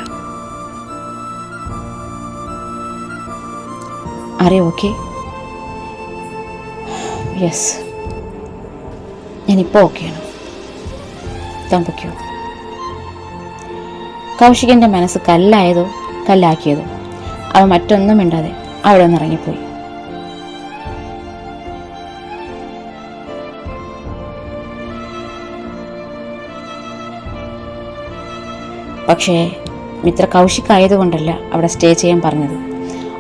Are you okay? യെസ്, ഞാനിപ്പോൾ ഓക്കെയാണ്. താൻ പൊയ്ക്കോ. കൗശികൻ്റെ മനസ്സ് കല്ലാക്കിയതോ അവൻ മറ്റൊന്നും മിണ്ടാതെ അവിടെ നിന്ന് ഇറങ്ങിപ്പോയി. പക്ഷേ മിത്ര കൗശിക്കായതുകൊണ്ടല്ല അവിടെ സ്റ്റേ ചെയ്യാൻ പറഞ്ഞത്.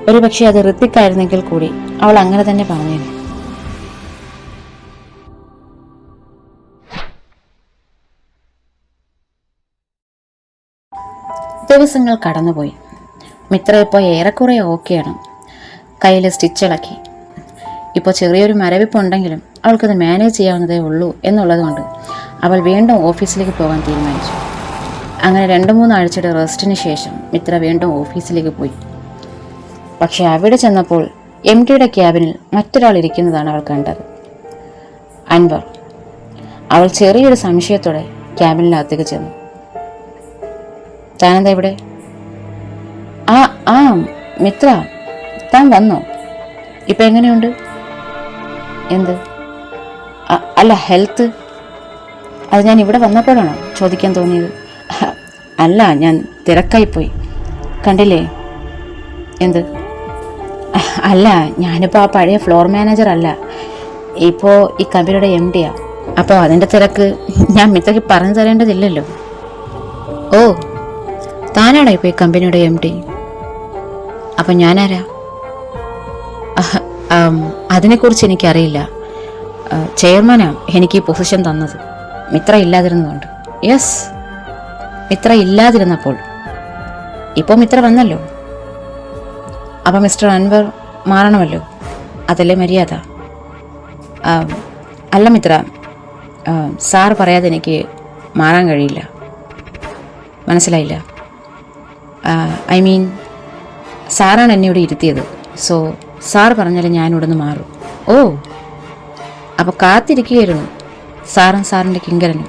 ഒരു പക്ഷേ അത് ഋത്തിക്കായിരുന്നെങ്കിൽ കൂടി അവൾ അങ്ങനെ തന്നെ പറഞ്ഞേനെ. ദിവസങ്ങൾ കടന്നുപോയി. മിത്ര ഇപ്പോൾ ഏറെക്കുറെ ഓക്കെയാണ്. കയ്യിൽ സ്റ്റിച്ചിളക്കി. ഇപ്പോൾ ചെറിയൊരു മരവിപ്പുണ്ടെങ്കിലും അവൾക്കത് മാനേജ് ചെയ്യാവുന്നതേ ഉള്ളൂ എന്നുള്ളതുകൊണ്ട് അവൾ വീണ്ടും ഓഫീസിലേക്ക് പോകാൻ തീരുമാനിച്ചു. അങ്ങനെ 2-3 ആഴ്ചയുടെ റെസ്റ്റിന് ശേഷം മിത്ര വീണ്ടും ഓഫീസിലേക്ക് പോയി. പക്ഷെ അവിടെ ചെന്നപ്പോൾ MDയുടെ ക്യാബിനിൽ മറ്റൊരാൾ ഇരിക്കുന്നതാണ് അവൾ കണ്ടത്. അൻവർ. അവൾ ചെറിയൊരു സംശയത്തോടെ ക്യാബിനിനകത്തേക്ക് ചെന്നു. താനെന്താ ഇവിടെ? ആ ആ മിത്ര, താൻ വന്നോ? ഇപ്പം എങ്ങനെയുണ്ട്? എന്ത്? അല്ല, ഹെൽത്ത്. അത് ഞാൻ ഇവിടെ വന്നപ്പോഴാണോ ചോദിക്കാൻ തോന്നിയത്? അല്ല, ഞാൻ തിരക്കായിപ്പോയി. കണ്ടില്ലേ? എന്ത്? അല്ല, ഞാനിപ്പോൾ ആ പഴയ ഫ്ലോർ മാനേജർ അല്ല, ഇപ്പോൾ ഈ കമ്പനിയുടെ MD. അപ്പോൾ അതിൻ്റെ തിരക്ക് ഞാൻ മിത്രയ്ക്ക് പറഞ്ഞു തരേണ്ടതില്ലല്ലോ. ഓ, താനാണോ ഇപ്പോൾ ഈ കമ്പനിയുടെ MD? അപ്പം ഞാനാരാ? അതിനെക്കുറിച്ച് എനിക്കറിയില്ല. ചെയർമാനാ എനിക്ക് ഈ പൊസിഷൻ തന്നത്, മിത്ര ഇല്ലാതിരുന്നതുകൊണ്ട്. യെസ്, മിത്ര ഇല്ലാതിരുന്നപ്പോൾ. ഇപ്പോൾ മിത്ര വന്നല്ലോ, അപ്പം മിസ്റ്റർ അൻവർ മാറണമല്ലോ, അതല്ലേ മര്യാദ. അല്ല മിത്ര, സാർ പറയാതെ എനിക്ക് മാറാൻ കഴിയില്ല. മനസ്സിലായില്ല? ഐ മീൻ, സാറാണ് എന്നെ ഇവിടെ ഇരുത്തിയത്. സോ സാർ പറഞ്ഞാലും ഞാനിവിടെ നിന്ന് മാറും. ഓ, അപ്പോൾ കാത്തിരിക്കുകയായിരുന്നു സാറും സാറിൻ്റെ കിങ്കരനും.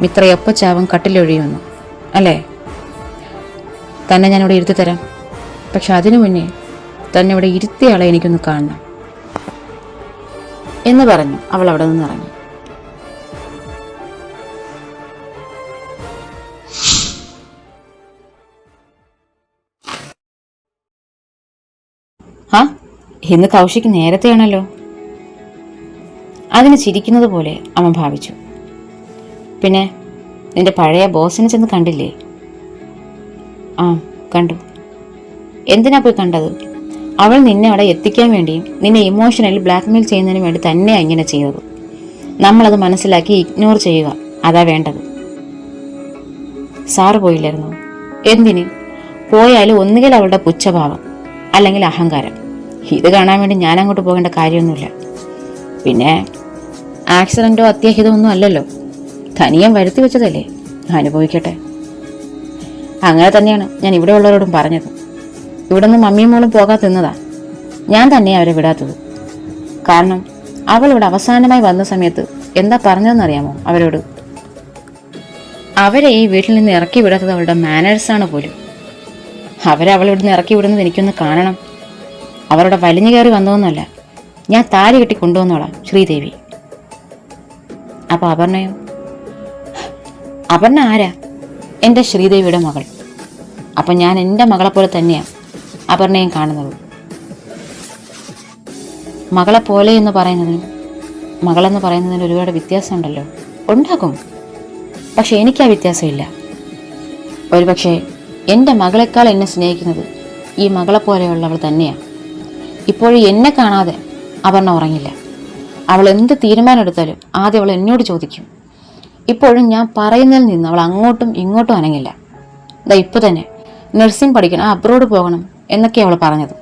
മിത്ര എപ്പോൾ ചാവും കട്ടിലൊഴിയുമെന്നു അല്ലേ? തന്നെ ഞാനിവിടെ ഇരുത്തി തരാം. പക്ഷെ അതിനു മുന്നേ തന്നെ ഇവിടെ ഇരുത്തിയാളെ എനിക്കൊന്ന് കാണണം എന്ന് പറഞ്ഞു അവൾ അവിടെ നിന്ന് ഇറങ്ങി. ആ, ഇന്ന് കൗശിക്ക് നേരത്തെയാണല്ലോ. അതിന് ചിരിക്കുന്നത് പോലെ അവൻ ഭാവിച്ചു. പിന്നെ നിന്റെ പഴയ ബോസിനെ ചെന്ന് കണ്ടില്ലേ? ആ, കണ്ടു. എന്തിനാ പോയി കണ്ടത്? അവൾ നിന്നെ അവിടെ എത്തിക്കാൻ വേണ്ടിയും നിന്നെ ഇമോഷണലി ബ്ലാക്ക്മെയിൽ ചെയ്യുന്നതിന് വേണ്ടി തന്നെയാണ് ഇങ്ങനെ ചെയ്തത്. നമ്മളത് മനസ്സിലാക്കി ഇഗ്നോർ ചെയ്യുക, അതാ വേണ്ടത്. സാറ് പോയില്ലായിരുന്നു. എന്തിന്? പോയാലും ഒന്നുകിൽ അവളുടെ പുച്ഛഭാവം, അല്ലെങ്കിൽ അഹങ്കാരം. ഇത് കാണാൻ വേണ്ടി ഞാൻ അങ്ങോട്ട് പോകേണ്ട കാര്യമൊന്നുമില്ല. പിന്നെ ആക്സിഡൻറ്റോ അത്യാഹിതമോ ഒന്നും അല്ലല്ലോ, തനിയം വരുത്തി വെച്ചതല്ലേ, അനുഭവിക്കട്ടെ. അങ്ങനെ തന്നെയാണ് ഞാൻ ഇവിടെ ഉള്ളവരോടും പറഞ്ഞത്. ഇവിടെ നിന്ന് മമ്മിയും മോളും പോകാതിരുന്നതാ. ഞാൻ തന്നെയാണ് അവരെ വിടാത്തത്. കാരണം അവൾ ഇവിടെ അവസാനമായി വന്ന സമയത്ത് എന്താ പറഞ്ഞതെന്നറിയാമോ അവരോട്? അവരെ ഈ വീട്ടിൽ നിന്ന് ഇറക്കി വിടാത്തത് അവളുടെ മാനേഴ്സാണ് പോലും. അവൾ ഇവിടുന്ന് ഇറക്കി വിടുന്നത് എനിക്കൊന്ന് കാണണം. അവരുടെ വലിഞ്ഞു കയറി വന്നതൊന്നുമല്ല, ഞാൻ താലി കെട്ടി കൊണ്ടുവന്നോളാം ശ്രീദേവി. അപ്പോൾ അപർണയോ? അപർണ ആരാ? എൻ്റെ ശ്രീദേവിയുടെ മകൾ. അപ്പം ഞാൻ എൻ്റെ മകളെപ്പോലെ തന്നെയാണ് അപർണയും കാണുന്നത്. മകളെപ്പോലെ എന്ന് പറയുന്നതിനും മകളെന്ന് പറയുന്നതിന് ഒരുപാട് വ്യത്യാസമുണ്ടല്ലോ. ഉണ്ടാകും, പക്ഷെ എനിക്ക് ആ വ്യത്യാസമില്ല. ഒരുപക്ഷെ എൻ്റെ മകളെക്കാൾ എന്നെ സ്നേഹിക്കുന്നത് ഈ മകളെപ്പോലെയുള്ളവൾ തന്നെയാണ്. ഇപ്പോഴും എന്നെ കാണാതെ അപർണ ഉറങ്ങില്ല. അവൾ എന്ത് തീരുമാനം എടുത്താലും ആദ്യം അവൾ എന്നോട് ചോദിക്കും. ഇപ്പോഴും ഞാൻ പറയുന്നതിൽ നിന്ന് അവൾ അങ്ങോട്ടും ഇങ്ങോട്ടും അനങ്ങില്ല. ഇപ്പോൾ തന്നെ നഴ്സിംഗ് പഠിക്കണം, അബ്രോഡ് പോകണം എന്നൊക്കെ അവൾ പറഞ്ഞത്.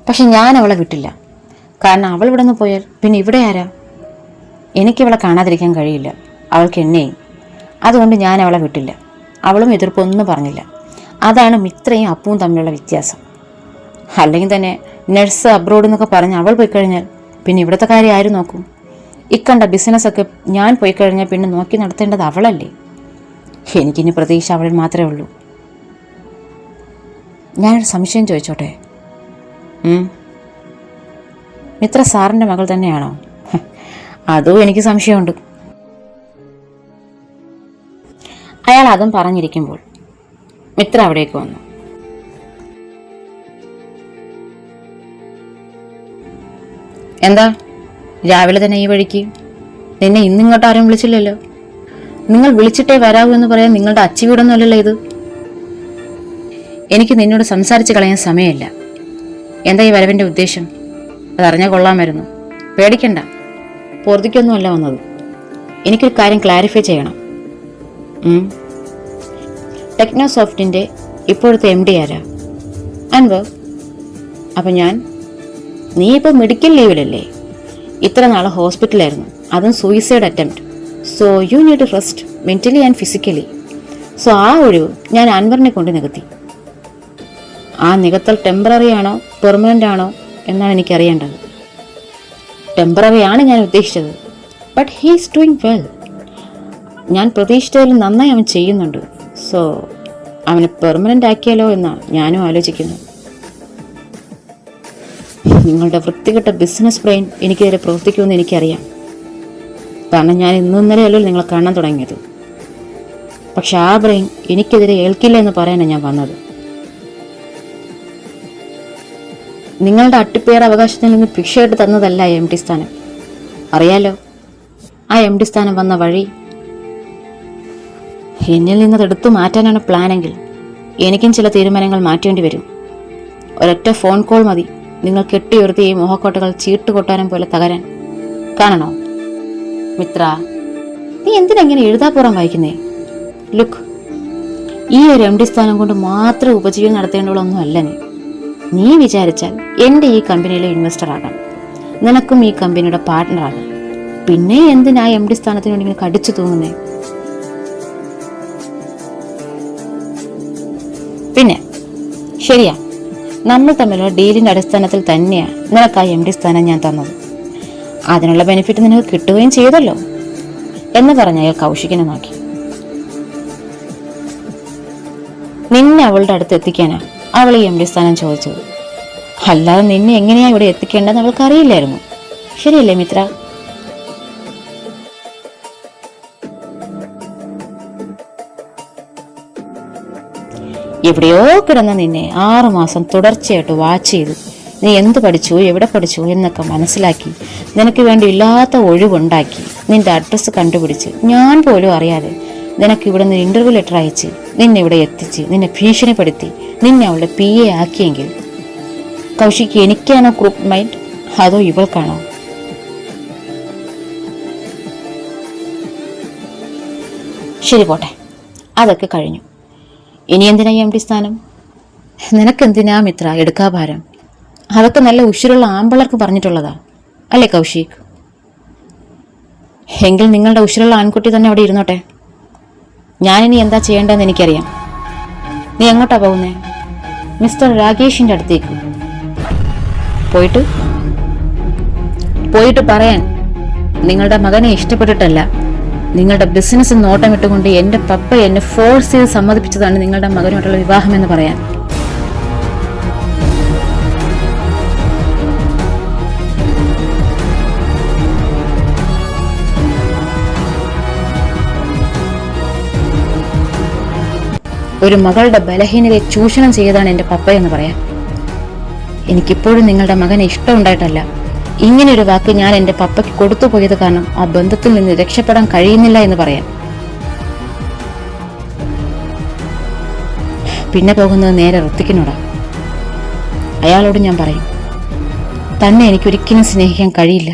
പക്ഷെ ഞാൻ അവളെ വിട്ടില്ല. കാരണം അവൾ ഇവിടെ നിന്ന് പോയാൽ പിന്നെ ഇവിടെ ആരാ? എനിക്കവളെ കാണാതിരിക്കാൻ കഴിയില്ല, അവൾക്ക് എന്നെയും. അതുകൊണ്ട് ഞാൻ അവളെ വിട്ടില്ല. അവളും എതിർപ്പൊന്നും പറഞ്ഞില്ല. അതാണ് മിത്രയും അപ്പവും തമ്മിലുള്ള വ്യത്യാസം. അല്ലെങ്കിൽ തന്നെ നഴ്സ് അബ്രോഡ് എന്നൊക്കെ പറഞ്ഞ് അവൾ പോയി കഴിഞ്ഞാൽ പിന്നെ ഇവിടുത്തെ കാര്യം ആരും നോക്കും? ഇക്കണ്ട ബിസിനസ്സൊക്കെ ഞാൻ പോയി കഴിഞ്ഞാൽ പിന്നെ നോക്കി നടത്തേണ്ടത് അവളല്ലേ. എനിക്കിനി പ്രതീക്ഷ അവളിൽ മാത്രമേ ഉള്ളൂ. ഞാനൊരു സംശയം ചോദിച്ചോട്ടെ? മിത്ര സാറിൻ്റെ മകൾ തന്നെയാണോ? അതും എനിക്ക് സംശയമുണ്ട്. അയാൾ അതും പറഞ്ഞിരിക്കുമ്പോൾ മിത്ര അവിടേക്ക് വന്നു. എന്താ രാവിലെ തന്നെ ഈ വഴിക്ക്? നിന്നെ ഇന്നിങ്ങോട്ട് ആരും വിളിച്ചില്ലല്ലോ. നിങ്ങൾ വിളിച്ചിട്ടേ വരാവൂ എന്ന് പറയാൻ നിങ്ങളുടെ അച്ചിവീടൊന്നും അല്ലല്ലോ ഇത്. എനിക്ക് നിന്നോട് സംസാരിച്ച് കളയാൻ സമയമില്ല. എന്താ ഈ വരവിൻ്റെ ഉദ്ദേശം? അതറിഞ്ഞാൽ കൊള്ളാമായിരുന്നു. പേടിക്കണ്ട, പൊറുതിക്കൊന്നുമല്ല വന്നത്. എനിക്കൊരു കാര്യം ക്ലാരിഫൈ ചെയ്യണം. ടെക്നോസോഫ്റ്റിൻ്റെ ഇപ്പോഴത്തെ MD ആരാ? അൻവർ. അപ്പം നീ ഇപ്പോൾ മെഡിക്കൽ ലീവിലല്ലേ? ഇത്ര നാൾ ഹോസ്പിറ്റലായിരുന്നു, അതും suicide attempt. So you need rest mentally and physically. So ആ ഒഴിവ് ഞാൻ അൻവറിനെ കൊണ്ട് നികത്തി. ആ നികത്തൽ ടെമ്പററി ആണോ പെർമനൻ്റ് ആണോ എന്നാണ് എനിക്കറിയേണ്ടത്. ടെമ്പററി ആണ് ഞാൻ ഉദ്ദേശിച്ചത്. But he is doing well. ഞാൻ പ്രതീക്ഷിച്ചതിൽ നന്നായി അവൻ ചെയ്യുന്നുണ്ട്. സോ അവനെ പെർമനന്റ് ആക്കിയാലോ എന്നാ ഞാനും ആലോചിക്കുന്നു. നിങ്ങളുടെ വൃത്തികെട്ട ബിസിനസ് ബ്രെയിൻ എനിക്കെതിരെ പ്രവർത്തിക്കുമെന്ന് എനിക്കറിയാം. കാരണം ഞാൻ ഇന്നലെയല്ലോ നിങ്ങളെ കാണാൻ തുടങ്ങിയത്. പക്ഷെ ആ ബ്രെയിൻ എനിക്കെതിരെ ഏൽക്കില്ല എന്ന് പറയാനാണ് ഞാൻ വന്നത്. നിങ്ങളുടെ അട്ടിപ്പേർ അവകാശത്തിൽ നിന്ന് ഭിക്ഷയായിട്ട് തന്നതല്ല MD സ്ഥാനം. അറിയാലോ ആ MD സ്ഥാനം വന്ന വഴി. എന്നിൽ നിന്നത് എടുത്തു മാറ്റാനാണ് പ്ലാനെങ്കിൽ എനിക്കും ചില തീരുമാനങ്ങൾ മാറ്റേണ്ടി വരും. ഒരൊറ്റ ഫോൺ കോൾ മതി നിങ്ങൾ കെട്ടിയുയർത്തി ഈ മോഹക്കോട്ടകൾ ചീട്ടുകൊട്ടാരം പോലെ തകരാൻ. കാണണോ? മിത്ര, നീ എന്തിനെങ്ങനെ എഴുതാപ്പുറം വായിക്കുന്നേ? ലുക്ക്, ഈ ഒരു MD സ്ഥാനം കൊണ്ട് മാത്രം ഉപജീവനം നടത്തേണ്ടതൊന്നും അല്ല. നീ വിചാരിച്ചാൽ എൻ്റെ ഈ കമ്പനിയിലെ ഇൻവെസ്റ്റർ ആകാം, നിനക്കും ഈ കമ്പനിയുടെ പാർട്ട്ണർ ആകാം. പിന്നെ എന്തിനാ MD സ്ഥാനത്തിന് വേണ്ടി ഇങ്ങനെ കടിച്ചു തൂങ്ങുന്നേ? പിന്നെ ശരിയാ, നമ്മൾ തമ്മിലുള്ള ഡീലിന്റെ അടിസ്ഥാനത്തിൽ തന്നെയാണ് നിനക്ക് ആ MD സ്ഥാനം ഞാൻ തന്നത്. അതിനുള്ള ബെനിഫിറ്റ് നിനക്ക് കിട്ടുകയും ചെയ്തല്ലോ എന്ന് പറഞ്ഞ അയാൾ കൗശികനെ നോക്കി. നിന്നെ അവളുടെ അടുത്ത് എത്തിക്കാനാ അവൾ ഈ MD സ്ഥാനം ചോദിച്ചത്. അല്ലാതെ നിന്നെ എങ്ങനെയാ ഇവിടെ എത്തിക്കേണ്ടതെന്ന് അവൾക്ക് അറിയില്ലായിരുന്നു. ശരിയല്ലേ മിത്ര? എവിടെയോ കിടന്ന നിന്നെ 6 മാസം തുടർച്ചയായിട്ട് വാച്ച് ചെയ്തു. നീ എന്ത് പഠിച്ചു, എവിടെ പഠിച്ചു എന്നൊക്കെ മനസ്സിലാക്കി, നിനക്ക് വേണ്ടി ഇല്ലാത്ത ഒഴിവുണ്ടാക്കി, നിന്റെ അഡ്രസ്സ് കണ്ടുപിടിച്ച് ഞാൻ പോലും അറിയാതെ നിനക്ക് ഇവിടെ നിന്ന് ഇന്റർവ്യൂ ലെറ്റർ അയച്ച് നിന്നെ ഇവിടെ എത്തിച്ച് നിന്നെ ഭീഷണിപ്പെടുത്തി നിന്നെ അവളുടെ PA ആക്കിയെങ്കിൽ കൗശിക്ക് എനിക്കാണോ ഗ്രൂപ്പ് മൈൻഡ് അതോ ഇവൾക്കാണോ? ശരി പോട്ടെ, അതൊക്കെ കഴിഞ്ഞു. ഇനി എന്തിനാ MD സ്ഥാനം? നിനക്കെന്തിനാ മിത്ര എടുക്കാഭാരം? അതൊക്കെ നല്ല ഉശിരുള്ള ആമ്പിളർക്ക് പറഞ്ഞിട്ടുള്ളതാ അല്ലേ കൗശിക്? എങ്കിൽ നിങ്ങളുടെ ഉശിരുള്ള ആൺകുട്ടി തന്നെ അവിടെ ഇരുന്നോട്ടെ. ഞാനിനി എന്താ ചെയ്യേണ്ടതെന്ന് എനിക്കറിയാം. നീ എങ്ങോട്ടാ പോകുന്നേ? മിസ്റ്റർ രാകേഷിന്റെ അടുത്തേക്ക്. പോയിട്ട് പറയാൻ നിങ്ങളുടെ മകനെ ഇഷ്ടപ്പെട്ടിട്ടല്ല, നിങ്ങളുടെ ബിസിനസ് നോട്ടമിട്ടുകൊണ്ട് എൻ്റെ പപ്പ എന്നെ ഫോഴ്സ് ചെയ്ത് സമ്മതിപ്പിച്ചതാണ് നിങ്ങളുടെ മകനോടുള്ള വിവാഹം എന്ന് പറയാൻ. ഒരു മകളുടെ ബലഹീനതയെ ചൂഷണം ചെയ്തതാണ് എൻ്റെ പപ്പ എന്ന് പറയാൻ. എനിക്കിപ്പോഴും നിങ്ങളുടെ മകനെ ഇഷ്ടമുണ്ടായിട്ടല്ല, ഇങ്ങനെ ഒരു വാക്ക് ഞാൻ എൻ്റെ പപ്പയ്ക്ക് കൊടുത്തു പോയത് കാരണം ആ ബന്ധത്തിൽ നിന്ന് രക്ഷപ്പെടാൻ കഴിയുന്നില്ല എന്ന് പറയാൻ. പിന്നെ പോകുന്നത് നേരെ ഋത്തിക്കിനോടാ. അയാളോട് ഞാൻ പറയും, തന്നെ എനിക്കൊരിക്കലും സ്നേഹിക്കാൻ കഴിയില്ല,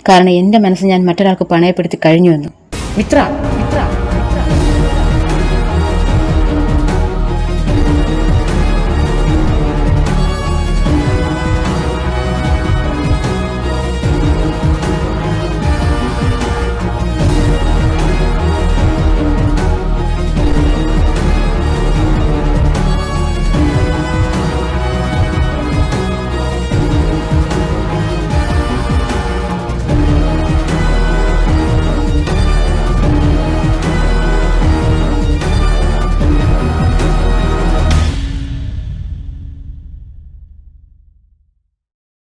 കാരണം എൻ്റെ മനസ്സ് ഞാൻ മറ്റൊരാൾക്ക് പണയപ്പെടുത്തി കഴിഞ്ഞുവെന്നു. മിത്ര,